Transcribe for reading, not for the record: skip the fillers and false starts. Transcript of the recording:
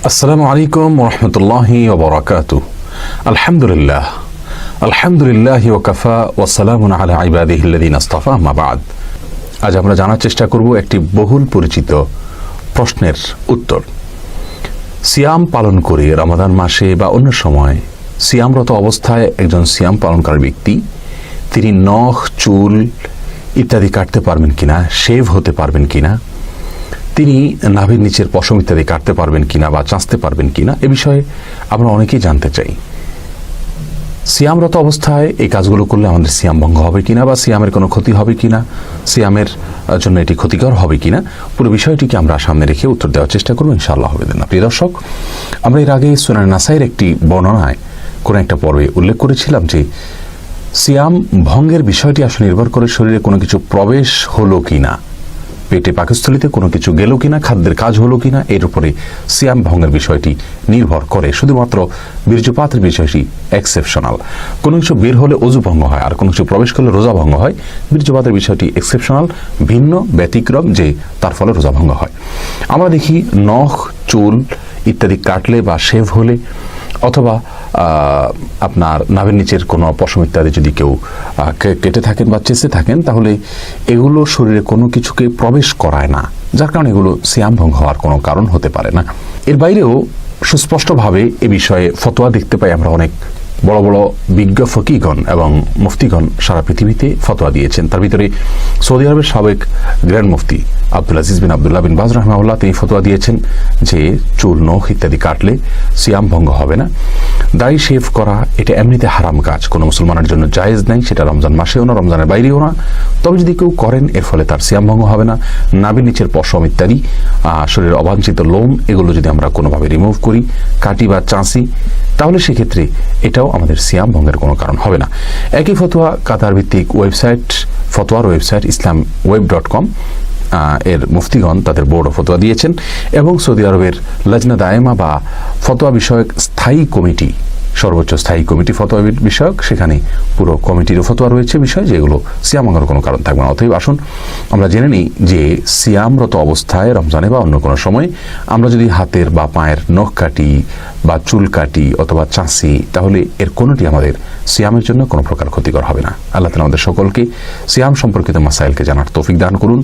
আসসালামু আলাইকুম ওয়া রাহমাতুল্লাহি ওয়া বারাকাতুহু। আলহামদুলিল্লাহ ওয়া কাফা ওয়া সালামুন আলা ইবাদিহিল্লাযিনা ইসতাফা, আম্মা বা'দ। আজ আমরা জানার চেষ্টা করব একটি বহুল পরিচিত প্রশ্নের উত্তর। সিয়াম পালন করে রমাদান মাসে বা অন্য সময় সিয়ামরত অবস্থায় একজন সিয়াম পালনকারী ব্যক্তি তিনি নখ, চুল ইত্যাদি কাটতে পারবেন কিনা, শেভ হতে পারবেন কিনা, তিনি নাভির নিচের পশম ইত্যাদি কাটতে পারবেন কিনা বা চাঁচতে পারবেন কিনা, এ বিষয়ে আমরা অনেকেই জানতে চাই। সিয়ামরত অবস্থায় এই কাজগুলো করলে আমাদের সিয়াম ভঙ্গ হবে কিনা বা সিয়ামের কোনো ক্ষতি হবে কিনা, সিয়ামের জন্য এটি ক্ষতিকর হবে কিনা, পুরো বিষয়টিকে আমরা সামনে রেখে উত্তর দেওয়ার চেষ্টা করবো ইনশাআল্লাহ হবে না। প্রিয় দর্শক, আমরা এর আগে সুনান নাসাইর একটি বর্ণনায় কোনো একটা পর্বে উল্লেখ করেছিলাম যে সিয়াম ভঙ্গের বিষয়টি আসলে নির্ভর করে শরীরে কোনো কিছু প্রবেশ হলো কিনা, পেটে পাকস্থলিতে কোনো কিছু গেল কিনা, খাদ্যের কাজ হলো কিনা, এর উপরে সিয়াম ভঙ্গের বিষয়টি নির্ভর করে। শুধুমাত্র বীর্যপাতের বিষয়টি এক্সেপশনাল। কোনো কিছু বের হলে অজু ভঙ্গ হয়, আর কোনো কিছু প্রবেশ করলে রোজা ভঙ্গ হয়। বীর্যপাতের বিষয়টি এক্সেপশনাল, ভিন্ন, ব্যতিক্রম, যে তার ফলে রোজা ভঙ্গ হয়। আমরা দেখি নখ, চুল ইত্যাদি কাটলে বা শেভ হলে, অথবা আপনার নাভির নিচের কোনো পশম ইত্যাদি যদি কেউ কেটে থাকেন বা চেঁচে থাকেন, তাহলে এগুলো শরীরে কোনো কিছুকে প্রবেশ করায় না, যার কারণে এগুলো সিয়াম ভঙ্গ হওয়ার কোনো কারণ হতে পারে না। এর বাইরেও সুস্পষ্টভাবে এ বিষয়ে ফতোয়া দেখতে পাই আমরা। অনেক বড় বড় বিজ্ঞ ফকিগণ এবং মুফতিগণ সারা পৃথিবীতে ফতোয়া দিয়েছেন। তার ভিতরে সৌদি আরবের সাবেক গ্র্যান্ড মুফতি আব্দুল আজিজ বিন আবদুল্লাহ বিন বাজ রাহমাহুল্লাহ তিনি ফতোয়া দিয়েছেন যে চুল, নখ ইত্যাদি কাটলে সিয়াম ভঙ্গ হবে না। দাড়ি শেভ করা এটা এমনিতে হারাম কাজ, কোনো মুসলমানের জন্য জায়েজ নাই, সেটা রমজান মাসেও না, রমজানের বাইরেও না। তবে যদি কেউ করেন এর ফলে তার সিয়াম ভঙ্গ হবে না। নাভির নিচের পশম ইত্যাদি শরীরের অবাঞ্ছিত লোম, এগুলো যদি আমরা কোনোভাবে রিমুভ করি, কাটি বা চাঁচি, তাহলে সেক্ষেত্রে এটাও আমাদের সিয়াম ভঙ্গের কোনো কারণ হবে না। একই ফতোয়া কাতার ভিত্তিক ওয়েবসাইট, ফতোয়ার ওয়েবসাইট islamweb.com এর মুফতিগণ তাদের বোর্ড অফ ফতোয়া দিয়েছেন, এবং সৌদি আরবের লজনা দায়েমা বা ফতোয়া বিষয়ক স্থায়ী কমিটি, সর্বোচ্চ স্থায়ী কমিটি ফতোয়া বিষয়ক, সেখানে পুরো কমিটিরও ফতোয়া রয়েছে বিষয় যেগুলো সিয়াম ভঙ্গের কোনো কারণ থাকবে না। অতএব আসুন আমরা জেনে নিই যে সিয়ামরত অবস্থায় রমজানে বা অন্য কোনো সময় আমরা যদি হাতের বা পায়ের নখ কাটি বা চুল কাটি অথবা চাঁচি, তাহলে এর কোনোটি আমাদের সিয়ামের জন্য কোনো প্রকার ক্ষতিকর হবে না। আল্লাহ তাআলা আমাদের সকলকে সিয়াম সম্পর্কিত মাসাইলকে জানার তৌফিক দান করুন।